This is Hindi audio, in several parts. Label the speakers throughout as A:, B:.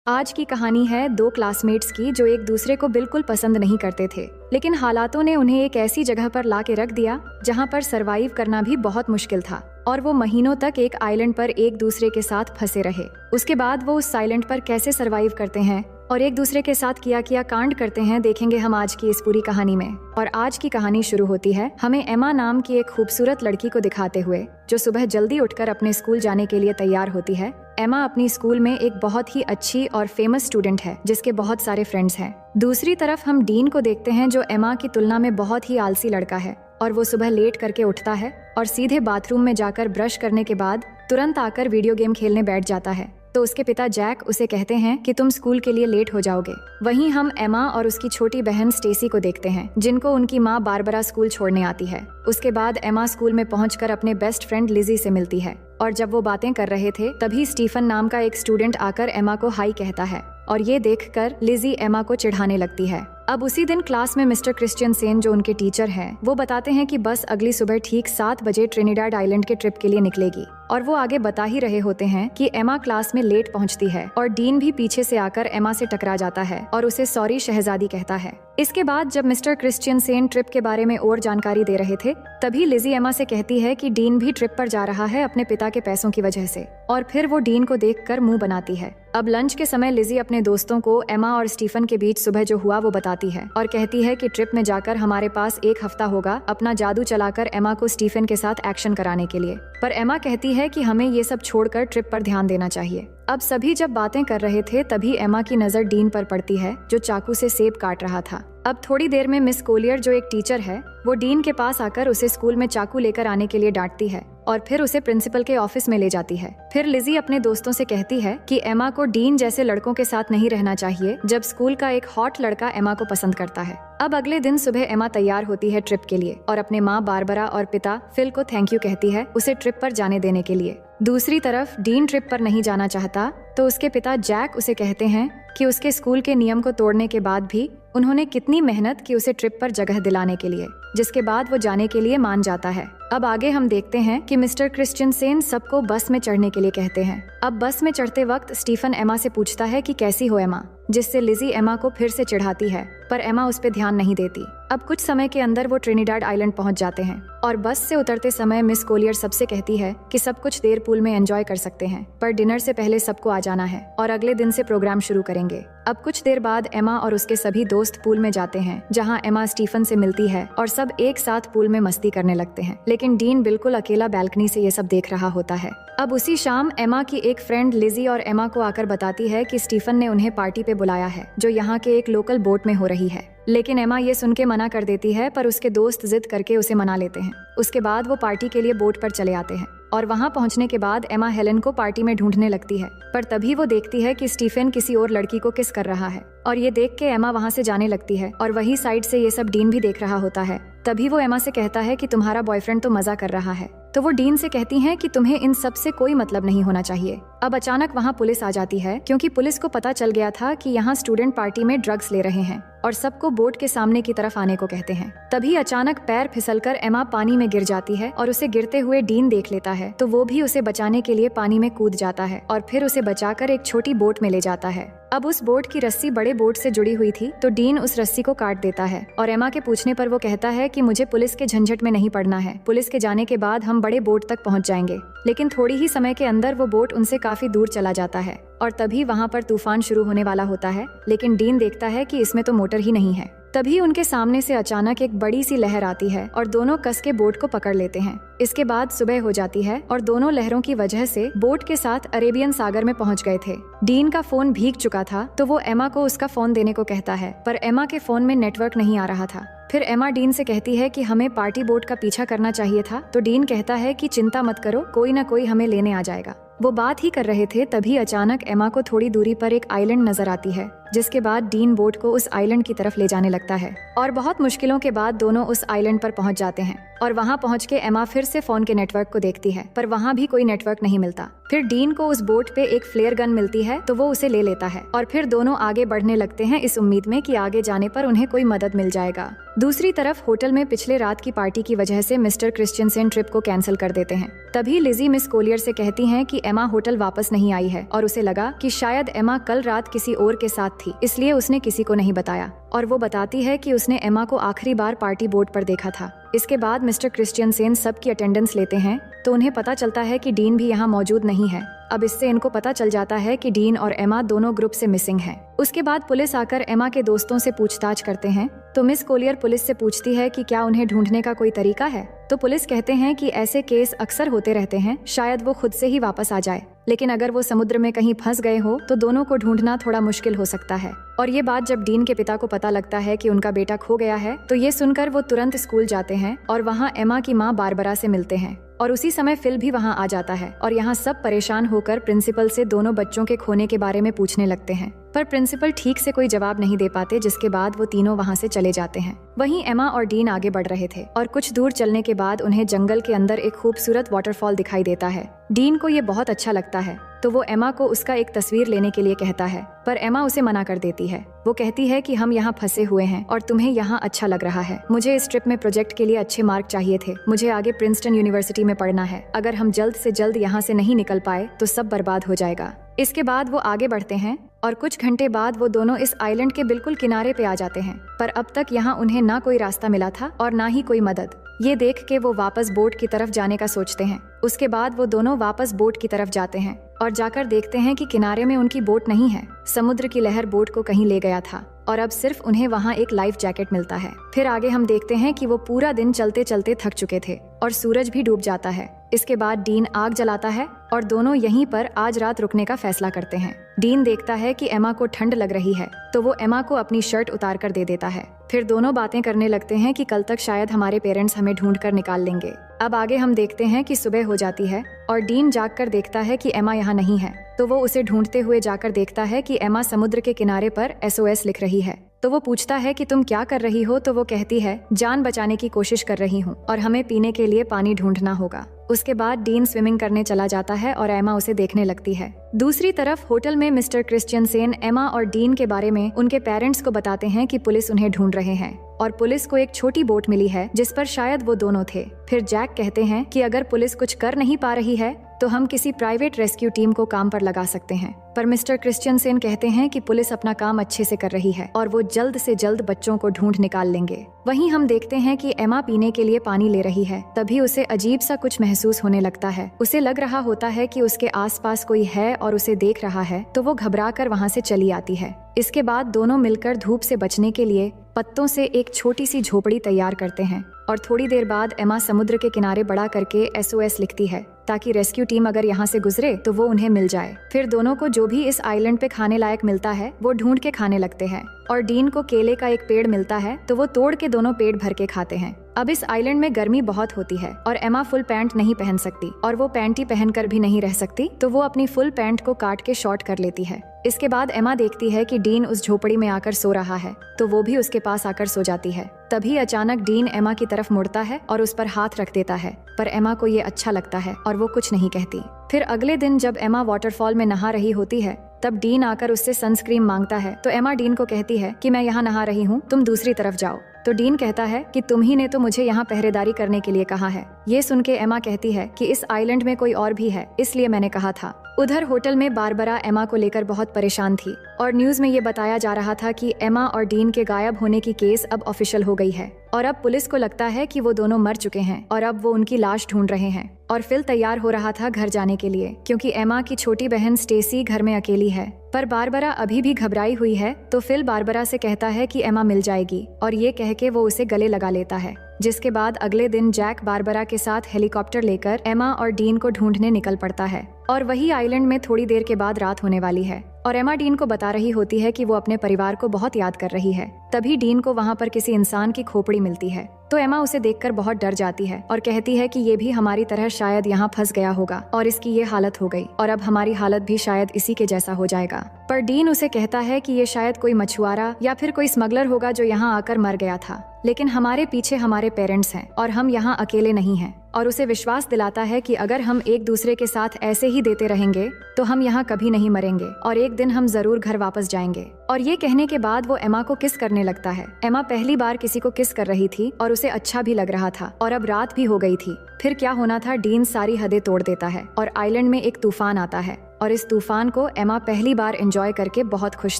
A: आज की कहानी है दो क्लासमेट्स की जो एक दूसरे को बिल्कुल पसंद नहीं करते थे, लेकिन हालातों ने उन्हें एक ऐसी जगह पर ला के रख दिया जहां पर सरवाइव करना भी बहुत मुश्किल था और वो महीनों तक एक आइलैंड पर एक दूसरे के साथ फंसे रहे। उसके बाद वो उस आइलैंड पर कैसे सरवाइव करते हैं और एक दूसरे के साथ किया कांड करते हैं, देखेंगे हम आज की इस पूरी कहानी में। और आज की कहानी शुरू होती है हमें एमा नाम की एक खूबसूरत लड़की को दिखाते हुए, जो सुबह जल्दी उठकर अपने स्कूल जाने के लिए तैयार होती है। एमा अपनी स्कूल में एक बहुत ही अच्छी और फेमस स्टूडेंट है जिसके बहुत सारे फ्रेंड्स हैं। दूसरी तरफ हम डीन को देखते हैं जो एमा की तुलना में बहुत ही आलसी लड़का है और वो सुबह लेट करके उठता है और सीधे बाथरूम में जाकर ब्रश करने के बाद तुरंत आकर वीडियो गेम खेलने बैठ जाता है। तो उसके पिता जैक उसे कहते हैं कि तुम स्कूल के लिए लेट हो जाओगे। वहीं हम एमा और उसकी छोटी बहन स्टेसी को देखते हैं जिनको उनकी माँ बारबरा स्कूल छोड़ने आती है। उसके बाद एमा स्कूल में पहुंचकर अपने बेस्ट फ्रेंड लिजी से मिलती है और जब वो बातें कर रहे थे तभी स्टीफन नाम का एक स्टूडेंट आकर एमा को हाई कहता है और ये देखकर लिजी एमा को चिढ़ाने लगती है। अब उसी दिन क्लास में मिस्टर क्रिश्चियनसेन जो उनके टीचर हैं, वो बताते हैं कि बस अगली सुबह ठीक 7 बजे ट्रिनिडाड आइलैंड के ट्रिप के लिए निकलेगी और वो आगे बता ही रहे होते हैं कि एमा क्लास में लेट पहुंचती है और डीन भी पीछे से आकर एमा से टकरा जाता है और उसे सॉरी शहजादी कहता है। इसके बाद जब मिस्टर क्रिश्चियनसेन ट्रिप के बारे में और जानकारी दे रहे थे तभी लिजी एमा से कहती है कि डीन भी ट्रिप पर जा रहा है अपने पिता के पैसों की वजह से, और फिर वो डीन को देखकर मुंह बनाती है। अब लंच के समय लिजी अपने दोस्तों को एमा और स्टीफन के बीच सुबह जो हुआ वो बताती है और कहती है कि ट्रिप में जाकर हमारे पास 1 हफ्ता होगा अपना जादू चलाकर एमा को स्टीफन के साथ एक्शन कराने के लिए। पर एमा कहती है कि हमें ये सब छोड़कर ट्रिप पर ध्यान देना चाहिए। अब सभी जब बातें कर रहे थे तभी एमा की नजर डीन पर पड़ती है जो चाकू से सेब काट रहा था। अब थोड़ी देर में मिस कोलियर जो एक टीचर है वो डीन के पास आकर उसे स्कूल में चाकू लेकर आने के लिए डांटती है और फिर उसे प्रिंसिपल के ऑफिस में ले जाती है। फिर लिजी अपने दोस्तों से कहती है कि एमा को डीन जैसे लड़कों के साथ नहीं रहना चाहिए जब स्कूल का एक हॉट लड़का एमा को पसंद करता है। अब अगले दिन सुबह एमा तैयार होती है ट्रिप के लिए और अपने माँ बारबरा और पिता फिल को थैंक यू कहती है उसे ट्रिप पर जाने देने के लिए। दूसरी तरफ डीन ट्रिप पर नहीं जाना चाहता तो उसके पिता जैक उसे कहते हैं कि उसके स्कूल के नियम को तोड़ने के बाद भी उन्होंने कितनी मेहनत की उसे ट्रिप पर जगह दिलाने के लिए, जिसके बाद वो जाने के लिए मान जाता है। अब आगे हम देखते हैं कि मिस्टर क्रिश्चियनसेन सबको बस में चढ़ने के लिए कहते हैं। अब बस में चढ़ते वक्त स्टीफन एमा से पूछता है कि कैसी हो एमा, जिससे लिजी एमा को फिर से चिढ़ाती है पर एमा उस पर ध्यान नहीं देती। अब कुछ समय के अंदर वो ट्रिनिडाड आइलैंड पहुंच जाते हैं और बस से उतरते समय मिस कोलियर सबसे कहती है कि सब कुछ देर पूल में एंजॉय कर सकते हैं पर डिनर से पहले सबको आ जाना है और अगले दिन से प्रोग्राम शुरू करेंगे। अब कुछ देर बाद एमा और उसके सभी दोस्त पूल में जाते हैं जहां एमा स्टीफन से मिलती है और सब एक साथ पूल में मस्ती करने लगते हैं, लेकिन डीन बिल्कुल अकेला बैल्कनी से ये सब देख रहा होता है। अब उसी शाम एमा की एक फ्रेंड लिजी और एमा को आकर बताती है कि स्टीफन ने उन्हें पार्टी पे बुलाया है जो यहाँ के एक लोकल बोट में हो रही है, लेकिन एमा ये सुन के मना कर देती है पर उसके दोस्त जिद करके उसे मना लेते हैं। उसके बाद वो पार्टी के लिए बोट पर चले आते हैं और वहां पहुंचने के बाद एमा हेलेन को पार्टी में ढूंढने लगती है पर तभी वो देखती है कि स्टीफन किसी और लड़की को किस कर रहा है और ये देख के एमा वहां से जाने लगती है और वही साइड से ये सब डीन भी देख रहा होता है। तभी वो एमा से कहता है कि तुम्हारा बॉयफ्रेंड तो मजा कर रहा है, तो वो डीन से कहती हैं कि तुम्हें इन सब से कोई मतलब नहीं होना चाहिए। अब अचानक वहाँ पुलिस आ जाती है क्योंकि पुलिस को पता चल गया था कि यहाँ स्टूडेंट पार्टी में ड्रग्स ले रहे हैं और सबको बोट के सामने की तरफ आने को कहते हैं। तभी अचानक पैर फिसलकर एमा पानी में गिर जाती है और उसे गिरते हुए डीन देख लेता है तो वो भी उसे बचाने के लिए पानी में कूद जाता है और फिर उसे बचाकर एक छोटी बोट में ले जाता है। अब उस बोट की रस्सी बड़े बोट से जुड़ी हुई थी तो डीन उस रस्सी को काट देता है और एमा के पूछने पर वो कहता है कि मुझे पुलिस के झंझट में नहीं पड़ना है, पुलिस के जाने के बाद हम बड़े बोट तक पहुंच जाएंगे। लेकिन थोड़ी ही समय के अंदर वो बोट उनसे काफी दूर चला जाता है और तभी वहाँ पर तूफान शुरू होने वाला होता है, लेकिन डीन देखता है कि इसमें तो मोटर ही नहीं है। तभी उनके सामने से अचानक एक बड़ी सी लहर आती है और दोनों कस के बोट को पकड़ लेते हैं। इसके बाद सुबह हो जाती है और दोनों लहरों की वजह से बोट के साथ अरेबियन सागर में पहुंच गए थे। डीन का फोन भीग चुका था तो वो एमा को उसका फोन देने को कहता है पर एमा के फोन में नेटवर्क नहीं आ रहा था। फिर एमा डीन से कहती है कि हमें पार्टी बोट का पीछा करना चाहिए था तो डीन कहता है कि चिंता मत करो, कोई ना कोई हमें लेने आ जाएगा। वो बात ही कर रहे थे तभी अचानक एमा को थोड़ी दूरी पर एक आइलैंड नजर आती है जिसके बाद डीन बोट को उस आइलैंड की तरफ ले जाने लगता है और बहुत मुश्किलों के बाद दोनों उस आइलैंड पर पहुंच जाते हैं। और वहां पहुंच के एमा फिर से फोन के नेटवर्क को देखती है, पर वहां भी कोई नेटवर्क नहीं मिलता। फिर डीन को उस बोट पे एक फ्लेयर गन मिलती है, तो वो उसे ले लेता है और फिर दोनों आगे बढ़ने लगते हैं इस उम्मीद में कि आगे जाने पर उन्हें कोई मदद मिल जाएगा। दूसरी तरफ होटल में पिछले रात की पार्टी की वजह से मिस्टर क्रिश्चियनसेन ट्रिप को कैंसिल कर देते हैं। तभी लिजी मिस कोलियर से कहती हैं कि एमा होटल वापस नहीं आई है और उसे लगा कि शायद एमा कल रात किसी और के साथ थी, इसलिए उसने किसी को नहीं बताया। और वो बताती है कि उसने एमा को आखिरी बार पार्टी बोट पर देखा था। इसके बाद मिस्टर क्रिश्चियनसेन सबकी अटेंडेंस लेते हैं, तो उन्हें पता चलता है कि डीन भी यहाँ मौजूद नहीं है। अब इससे इनको पता चल जाता है कि डीन और एमा दोनों ग्रुप से मिसिंग हैं। उसके बाद पुलिस आकर एमा के दोस्तों से पूछताछ करते हैं, तो मिस कोलियर पुलिस से पूछती है कि क्या उन्हें ढूंढने का कोई तरीका है। तो पुलिस कहते हैं कि ऐसे केस अक्सर होते रहते हैं, शायद वो खुद से ही वापस आ जाए, लेकिन अगर वो समुद्र में कहीं फंस गए हो तो दोनों को ढूंढना थोड़ा मुश्किल हो सकता है। और ये बात जब डीन के पिता को पता लगता है कि उनका बेटा खो गया है, तो ये सुनकर वो तुरंत स्कूल जाते हैं और वहाँ एमा की माँ बारबरा से मिलते हैं। और उसी समय फिल भी वहाँ आ जाता है और यहाँ सब परेशान होकर प्रिंसिपल से दोनों बच्चों के खोने के बारे में पूछने लगते हैं, पर प्रिंसिपल ठीक से कोई जवाब नहीं दे पाते, जिसके बाद वो तीनों वहाँ से चले जाते हैं। वहीं एमा और डीन आगे बढ़ रहे थे और कुछ दूर चलने के बाद उन्हें जंगल के अंदर एक खूबसूरत वाटरफॉल दिखाई देता है। डीन को ये बहुत अच्छा लगता है, तो वो एमा को उसका एक तस्वीर लेने के लिए कहता है, पर एमा उसे मना कर देती है। वो कहती है कि हम यहाँ फंसे हुए हैं और तुम्हें यहाँ अच्छा लग रहा है। मुझे इस ट्रिप में प्रोजेक्ट के लिए अच्छे मार्क चाहिए थे। मुझे आगे प्रिंसटन यूनिवर्सिटी में पढ़ना है। अगर हम जल्द से जल्द यहाँ से नहीं निकल पाए तो सब बर्बाद हो जाएगा। इसके बाद वो आगे बढ़ते हैं और कुछ घंटे बाद वो दोनों इस आइलैंड के बिल्कुल किनारे पे आ जाते हैं, पर अब तक यहाँ उन्हें ना कोई रास्ता मिला था और ना ही कोई मदद। ये देख के वो वापस बोट की तरफ जाने का सोचते हैं। उसके बाद वो दोनों वापस बोट की तरफ जाते हैं और जाकर देखते हैं कि किनारे में उनकी बोट नहीं है। समुद्र की लहर बोट को कहीं ले गया था और अब सिर्फ उन्हें वहाँ एक लाइफ जैकेट मिलता है। फिर आगे हम देखते हैं कि वो पूरा दिन चलते चलते थक चुके थे और सूरज भी डूब जाता है। इसके बाद डीन आग जलाता है और दोनों यहीं पर आज रात रुकने का फैसला करते हैं। डीन देखता है कि एमा को ठंड लग रही है, तो वो एमा को अपनी शर्ट उतार कर दे देता है। फिर दोनों बातें करने लगते हैं कि कल तक शायद हमारे पेरेंट्स हमें ढूंढ कर निकाल लेंगे। अब आगे हम देखते हैं कि सुबह हो जाती है और डीन जाग कर देखता है कि एमा यहाँ नहीं है, तो वो उसे ढूंढते हुए जाकर देखता है कि एमा समुद्र के किनारे पर SOS लिख रही है। तो वो पूछता है कि तुम क्या कर रही हो, तो वो कहती है जान बचाने की कोशिश कर रही हूँ और हमें पीने के लिए पानी ढूंढना होगा। उसके बाद डीन स्विमिंग करने चला जाता है और एमा उसे देखने लगती है। दूसरी तरफ होटल में मिस्टर क्रिश्चियनसेन एमा और डीन के बारे में उनके पेरेंट्स को बताते हैं कि पुलिस उन्हें ढूंढ रहे हैं और पुलिस को एक छोटी बोट मिली है जिस पर शायद वो दोनों थे। फिर जैक कहते हैं कि अगर पुलिस कुछ कर नहीं पा रही है तो हम किसी प्राइवेट रेस्क्यू टीम को काम पर लगा सकते हैं, पर मिस्टर क्रिश्चियनसेन कहते हैं कि पुलिस अपना काम अच्छे से कर रही है और वो जल्द से जल्द बच्चों को ढूंढ निकाल लेंगे। वहीं हम देखते हैं कि एमा पीने के लिए पानी ले रही है, तभी उसे अजीब सा कुछ महसूस होने लगता है। उसे लग रहा होता है कि उसके आसपास कोई है और उसे देख रहा है, तो वो घबरा कर वहाँ से चली आती है। इसके बाद दोनों मिलकर धूप से बचने के लिए पत्तों से एक छोटी सी झोपड़ी तैयार करते हैं और थोड़ी देर बाद एमा समुद्र के किनारे बड़ा करके SOS लिखती है ताकि रेस्क्यू टीम अगर यहाँ से गुजरे तो वो उन्हें मिल जाए। फिर दोनों को जो भी इस आइलैंड पे खाने लायक मिलता है वो ढूंढ के खाने लगते हैं और डीन को केले का एक पेड़ मिलता है, तो वो तोड़ के दोनों पेट भर के खाते हैं। अब इस आइलैंड में गर्मी बहुत होती है और एमा फुल पैंट नहीं पहन सकती और वो पैंटी पहनकर भी नहीं रह सकती, तो वो अपनी फुल पैंट को काट के शॉर्ट कर लेती है। इसके बाद एमा देखती है कि डीन उस झोपड़ी में आकर सो रहा है, तो वो भी उसके पास आकर सो जाती है। तभी अचानक डीन एमा की तरफ मुड़ता है और उस पर हाथ रख देता है, पर एमा को ये अच्छा लगता है और वो कुछ नहीं कहती। फिर अगले दिन जब एमा वाटरफॉल में नहा रही होती है, तब डीन आकर उससे सनस्क्रीन मांगता है, तो एमा डीन को कहती है कि मैं यहाँ नहा रही हूँ, तुम दूसरी तरफ जाओ। तो डीन कहता है कि तुम ही ने तो मुझे यहाँ पहरेदारी करने के लिए कहा है। ये सुन के एमा कहती है कि इस आइलैंड में कोई और भी है, इसलिए मैंने कहा था। उधर होटल में बारबरा एमा को लेकर बहुत परेशान थी और न्यूज में ये बताया जा रहा था कि एमा और डीन के गायब होने की केस अब ऑफिशियल हो गई है और अब पुलिस को लगता है कि वो दोनों मर चुके हैं और अब वो उनकी लाश ढूंढ रहे हैं। और फिल तैयार हो रहा था घर जाने के लिए, क्योंकि एमा की छोटी बहन स्टेसी घर में अकेली है, पर बारबरा अभी भी घबराई हुई है। तो फिल बारबरा से कहता है कि एमा मिल जाएगी और ये कह के वो उसे गले लगा लेता है। जिसके बाद अगले दिन जैक बारबरा के साथ हेलीकॉप्टर लेकर एमा और डीन को ढूंढने निकल पड़ता है और वही आइलैंड में थोड़ी देर के बाद रात होने वाली है और एमा डीन को बता रही होती है कि वो अपने परिवार को बहुत याद कर रही है। तभी डीन को वहाँ पर किसी इंसान की खोपड़ी मिलती है, तो एमा उसे देखकर बहुत डर जाती है और कहती है कि ये भी हमारी तरह शायद यहाँ फंस गया होगा और इसकी ये हालत हो गई और अब हमारी हालत भी शायद इसी के जैसा हो जाएगा। पर डीन उसे कहता है कि ये शायद कोई मछुआरा या फिर कोई स्मगलर होगा जो यहाँ आकर मर गया था, लेकिन हमारे पीछे हमारे पेरेंट्स हैं और हम यहाँ अकेले नहीं हैं। और उसे विश्वास दिलाता है कि अगर हम एक दूसरे के साथ ऐसे ही देते रहेंगे तो हम यहाँ कभी नहीं मरेंगे और एक दिन हम जरूर घर वापस जाएंगे। और ये कहने के बाद वो एमा को किस करने लगता है। एमा पहली बार किसी को किस कर रही थी और उसे अच्छा भी लग रहा था और अब रात भी हो गई थी। फिर क्या होना था, डीन सारी हदें तोड़ देता है और आइलैंड में एक तूफान आता है और इस तूफान को एमा पहली बार एंजॉय करके बहुत खुश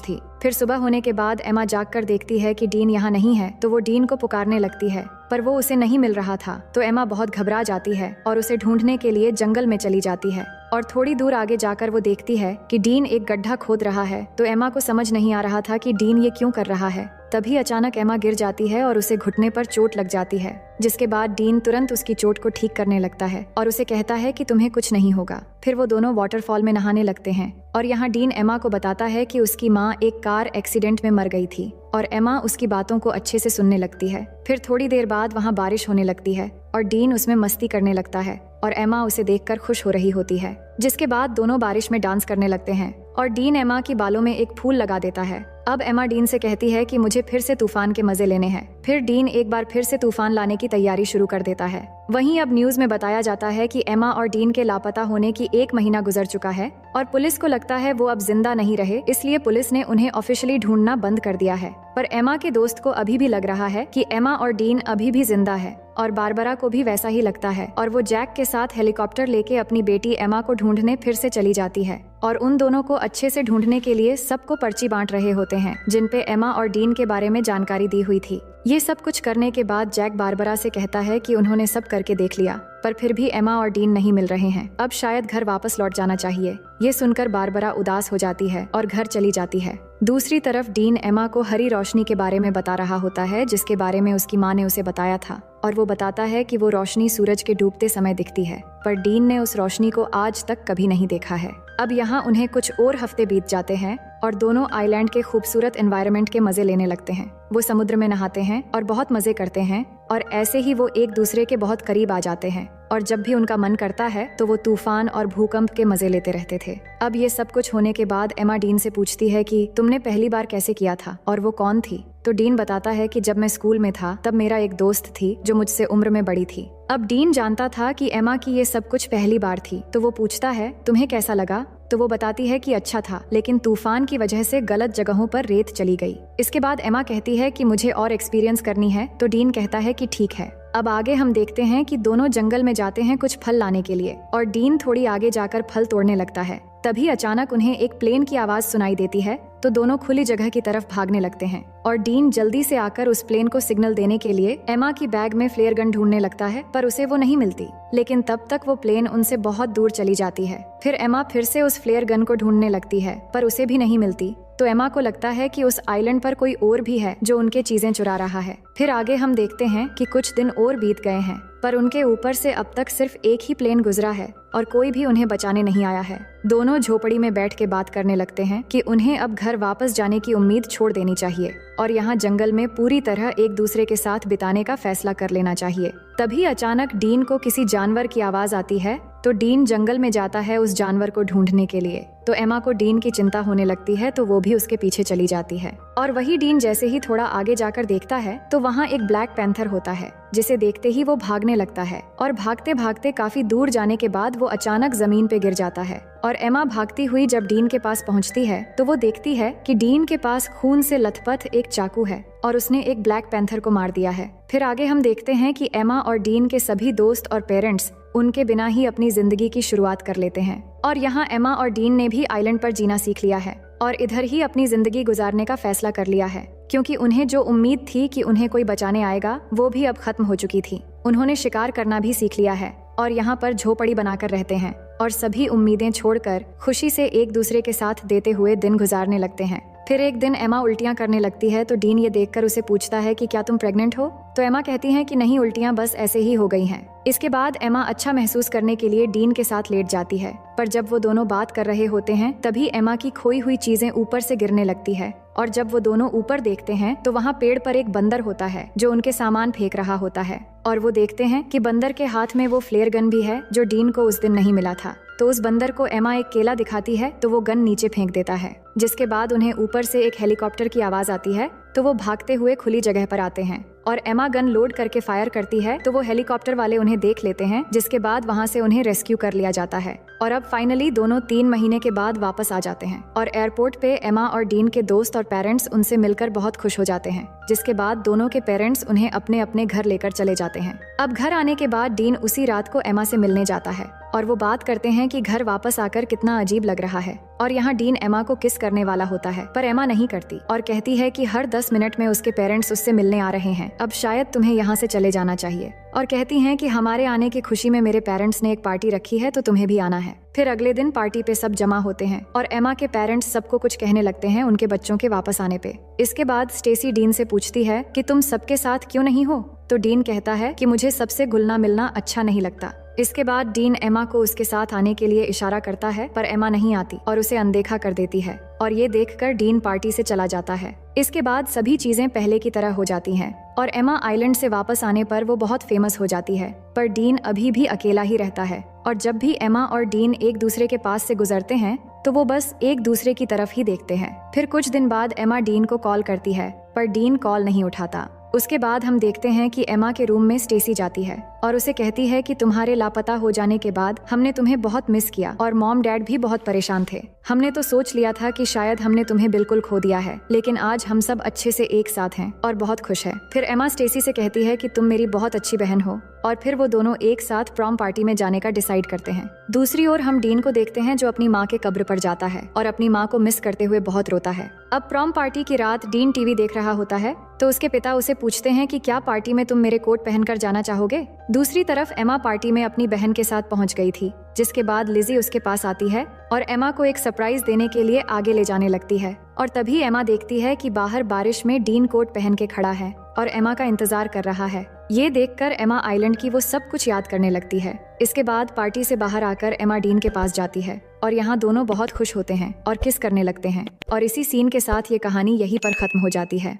A: थी। फिर सुबह होने के बाद एमा जागकर देखती है कि डीन यहाँ नहीं है, तो वो डीन को पुकारने लगती है पर वो उसे नहीं मिल रहा था। तो एमा बहुत घबरा जाती है और उसे ढूंढने के लिए जंगल में चली जाती है और थोड़ी दूर आगे जाकर वो देखती है कि डीन एक गड्ढा खोद रहा है। तो एमा को समझ नहीं आ रहा था कि डीन ये क्यों कर रहा है। तभी अचानक एमा गिर जाती है और उसे घुटने पर चोट लग जाती है, जिसके बाद डीन तुरंत उसकी चोट को ठीक करने लगता है और उसे कहता है कि तुम्हें कुछ नहीं होगा। फिर वो दोनों वाटरफॉल में नहाने लगते हैं और यहाँ डीन एमा को बताता है कि उसकी माँ एक कार एक्सीडेंट में मर गई थी और एमा उसकी बातों को अच्छे से सुनने लगती है। फिर थोड़ी देर बाद वहाँ बारिश होने लगती है और डीन उसमें मस्ती करने लगता है और एमा उसे देखकर खुश हो रही होती है, जिसके बाद दोनों बारिश में डांस करने लगते हैं और डीन एमा की बालों में एक फूल लगा देता है। अब एमा डीन से कहती है कि मुझे फिर से तूफान के मजे लेने हैं। फिर डीन एक बार फिर से तूफान लाने की तैयारी शुरू कर देता है। वहीं अब न्यूज में बताया जाता है कि एमा और डीन के लापता होने की 1 महीना गुजर चुका है और पुलिस को लगता है वो अब जिंदा नहीं रहे, इसलिए पुलिस ने उन्हें ऑफिशियली ढूंढना बंद कर दिया है। पर एमा के दोस्त को अभी भी लग रहा है कि एमा और डीन अभी भी जिंदा है और बारबरा को भी वैसा ही लगता है और वो जैक के साथ हेलीकॉप्टर लेके अपनी बेटी एमा को ढूंढने फिर से चली जाती है और उन दोनों को अच्छे से ढूंढने के लिए सबको पर्ची बांट रहे होते हैं, जिन पे एमा और डीन के बारे में जानकारी दी हुई थी। ये सब कुछ करने के बाद जैक बारबरा से कहता है कि उन्होंने सब करके देख लिया, पर फिर भी एमा और डीन नहीं मिल रहे हैं। अब शायद घर वापस लौट जाना चाहिए। ये सुनकर बारबरा उदास हो जाती है और घर चली जाती है। दूसरी तरफ डीन एमा को हरी रोशनी के बारे में बता रहा होता है, जिसके बारे में उसकी माँ ने उसे बताया था और वो बताता है कि वो रोशनी सूरज के डूबते समय दिखती है, पर डीन ने उस रोशनी को आज तक कभी नहीं देखा है। अब यहाँ उन्हें कुछ और हफ्ते बीत जाते हैं और दोनों आइलैंड के खूबसूरत एनवायरनमेंट के मजे लेने लगते हैं। वो समुद्र में नहाते हैं और बहुत मजे करते हैं और ऐसे ही वो एक दूसरे के बहुत करीब आ जाते हैं और जब भी उनका मन करता है तो वो तूफान और भूकंप के मजे लेते रहते थे। अब ये सब कुछ होने के बाद एमा डीन से पूछती है कि तुमने पहली बार कैसे किया था और वो कौन थी। तो डीन बताता है कि जब मैं स्कूल में था तब मेरा एक दोस्त थी जो मुझसे उम्र में बड़ी थी। अब डीन जानता था कि एमा की ये सब कुछ पहली बार थी, तो वो पूछता है तुम्हें कैसा लगा। तो वो बताती है कि अच्छा था, लेकिन तूफान की वजह से गलत जगहों पर रेत चली गई। इसके बाद एमा कहती है कि मुझे और एक्सपीरियंस करनी है, तो डीन कहता है कि ठीक है। अब आगे हम देखते हैं कि दोनों जंगल में जाते हैं कुछ फल लाने के लिए और डीन थोड़ी आगे जाकर फल तोड़ने लगता है। तभी अचानक उन्हें एक प्लेन की आवाज सुनाई देती है, तो दोनों खुली जगह की तरफ भागने लगते हैं और डीन जल्दी से आकर उस प्लेन को सिग्नल देने के लिए एमा की बैग में फ्लेयर गन ढूंढने लगता है, पर उसे वो नहीं मिलती। लेकिन तब तक वो प्लेन उनसे बहुत दूर चली जाती है। फिर एमा फिर से उस फ्लेयर गन को ढूंढने लगती है, पर उसे भी नहीं मिलती। तो एमा को लगता है कि उस आइलैंड पर कोई और भी है जो उनके चीजें चुरा रहा है। फिर आगे हम देखते हैं कि कुछ दिन और बीत गए हैं, पर उनके ऊपर से अब तक सिर्फ एक ही प्लेन गुजरा है और कोई भी उन्हें बचाने नहीं आया है। दोनों झोपड़ी में बैठ के बात करने लगते हैं कि उन्हें अब घर वापस जाने की उम्मीद छोड़ देनी चाहिए और यहाँ जंगल में पूरी तरह एक दूसरे के साथ बिताने का फैसला कर लेना चाहिए। तभी अचानक डीन को किसी जानवर की आवाज आती है, तो डीन जंगल में जाता है उस जानवर को ढूंढने के लिए। तो एमा को डीन की चिंता होने लगती है, तो वो भी उसके पीछे चली जाती है और वही डीन जैसे ही थोड़ा आगे जाकर देखता है तो वहाँ एक ब्लैक पैंथर होता है, जिसे देखते ही वो भागने लगता है और भागते भागते काफी दूर जाने के बाद वो अचानक जमीन पे गिर जाता है। और एमा भागती हुई जब डीन के पास पहुँचती है तो वो देखती है कि डीन के पास खून से लथपथ एक चाकू है और उसने एक ब्लैक पैंथर को मार दिया है। फिर आगे हम देखते हैं कि एमा और डीन के सभी दोस्त और पेरेंट्स उनके बिना ही अपनी जिंदगी की शुरुआत कर लेते हैं और यहाँ एमा और डीन ने भी आइलैंड पर जीना सीख लिया है और इधर ही अपनी जिंदगी गुजारने का फैसला कर लिया है, क्योंकि उन्हें जो उम्मीद थी कि उन्हें कोई बचाने आएगा वो भी अब खत्म हो चुकी थी। उन्होंने शिकार करना भी सीख लिया है और यहाँ पर झोपड़ी बनाकर रहते हैं और सभी उम्मीदें छोड़कर खुशी से एक दूसरे के साथ देते हुए दिन गुजारने लगते हैं। फिर एक दिन एमा उल्टियां करने लगती है तो डीन ये देखकर उसे पूछता है कि क्या तुम प्रेग्नेंट हो। तो एमा कहती है कि नहीं, उल्टियां बस ऐसे ही हो गई हैं। इसके बाद एमा अच्छा महसूस करने के लिए डीन के साथ लेट जाती है, पर जब वो दोनों बात कर रहे होते हैं तभी एमा की खोई हुई चीजें ऊपर से गिरने लगती है और जब वो दोनों ऊपर देखते हैं तो वहाँ पेड़ पर एक बंदर होता है जो उनके सामान फेंक रहा होता है और वो देखते हैं कि बंदर के हाथ में वो फ्लेयर गन भी है जो डीन को उस दिन नहीं मिला था। तो उस बंदर को एमा एक केला दिखाती है तो वो गन नीचे फेंक देता है, जिसके बाद उन्हें ऊपर से एक हेलीकॉप्टर की आवाज आती है तो वो भागते हुए खुली जगह पर आते हैं और एमा गन लोड करके फायर करती है तो वो हेलीकॉप्टर वाले उन्हें देख लेते हैं, जिसके बाद वहाँ से उन्हें रेस्क्यू कर लिया जाता है। और अब फाइनली दोनों 3 महीने के बाद वापस आ जाते हैं और एयरपोर्ट पे एमा और डीन के दोस्त और पेरेंट्स उनसे मिलकर बहुत खुश हो जाते हैं, जिसके बाद दोनों के पेरेंट्स उन्हें अपने अपने घर लेकर चले जाते हैं। अब घर आने के बाद डीन उसी रात को एमा से मिलने जाता है और वो बात करते हैं कि घर वापस आकर कितना अजीब लग रहा है और यहाँ डीन एमा को किस करने वाला होता है, पर एमा नहीं करती और कहती है कि हर 10 मिनट में उसके पेरेंट्स उससे मिलने आ रहे हैं, अब शायद तुम्हें यहाँ से चले जाना चाहिए। और कहती हैं कि हमारे आने की खुशी में मेरे पेरेंट्स ने एक पार्टी रखी है तो तुम्हें भी आना है। फिर अगले दिन पार्टी पे सब जमा होते हैं और एमा के पेरेंट्स सबको कुछ कहने लगते हैं उनके बच्चों के वापस आने पे। इसके बाद स्टेसी डीन से पूछती है कि तुम सबके साथ क्यों नहीं हो, तो डीन कहता है कि मुझे सबसे घुलना मिलना अच्छा नहीं लगता। इसके बाद डीन एमा को उसके साथ आने के लिए इशारा करता है पर एमा नहीं आती और उसे अनदेखा कर देती है और ये देखकर डीन पार्टी से चला जाता है। इसके बाद सभी चीजें पहले की तरह हो जाती हैं और एमा आइलैंड से वापस आने पर वो बहुत फेमस हो जाती है, पर डीन अभी भी अकेला ही रहता है और जब भी एमा और डीन एक दूसरे के पास से गुजरते हैं तो वो बस एक दूसरे की तरफ ही देखते हैं। फिर कुछ दिन बाद एमा डीन को कॉल करती है पर डीन कॉल नहीं उठाता। उसके बाद हम देखते हैं कि एमा के रूम में स्टेसी जाती है और उसे कहती है कि तुम्हारे लापता हो जाने के बाद हमने तुम्हें बहुत मिस किया और मॉम डैड भी बहुत परेशान थे। हमने तो सोच लिया था कि शायद हमने तुम्हें बिल्कुल खो दिया है, लेकिन आज हम सब अच्छे से एक साथ हैं और बहुत खुश है। फिर एमा स्टेसी से कहती है कि तुम मेरी बहुत अच्छी बहन हो और फिर वो दोनों एक साथ प्रॉम पार्टी में जाने का डिसाइड करते हैं। दूसरी ओर हम डीन को देखते हैं जो अपनी माँ के कब्र पर जाता है और अपनी माँ को मिस करते हुए बहुत रोता है। अब प्रॉम पार्टी की रात डीन टीवी देख रहा होता है तो उसके पिता उसे पूछते हैं कि क्या पार्टी में तुम मेरे कोट पहनकर जाना चाहोगे। दूसरी तरफ एमा पार्टी में अपनी बहन के साथ पहुंच गई थी, जिसके बाद लिजी उसके पास आती है और एमा को एक सरप्राइज देने के लिए आगे ले जाने लगती है और तभी एमा देखती है कि बाहर बारिश में डीन कोट पहन के खड़ा है और एमा का इंतजार कर रहा है। ये देखकर एमा आइलैंड की वो सब कुछ याद करने लगती है। इसके बाद पार्टी से बाहर आकर एमा डीन के पास जाती है और यहाँ दोनों बहुत खुश होते हैं और किस करने लगते हैं और इसी सीन के साथ ये कहानी यहीं पर खत्म हो जाती है।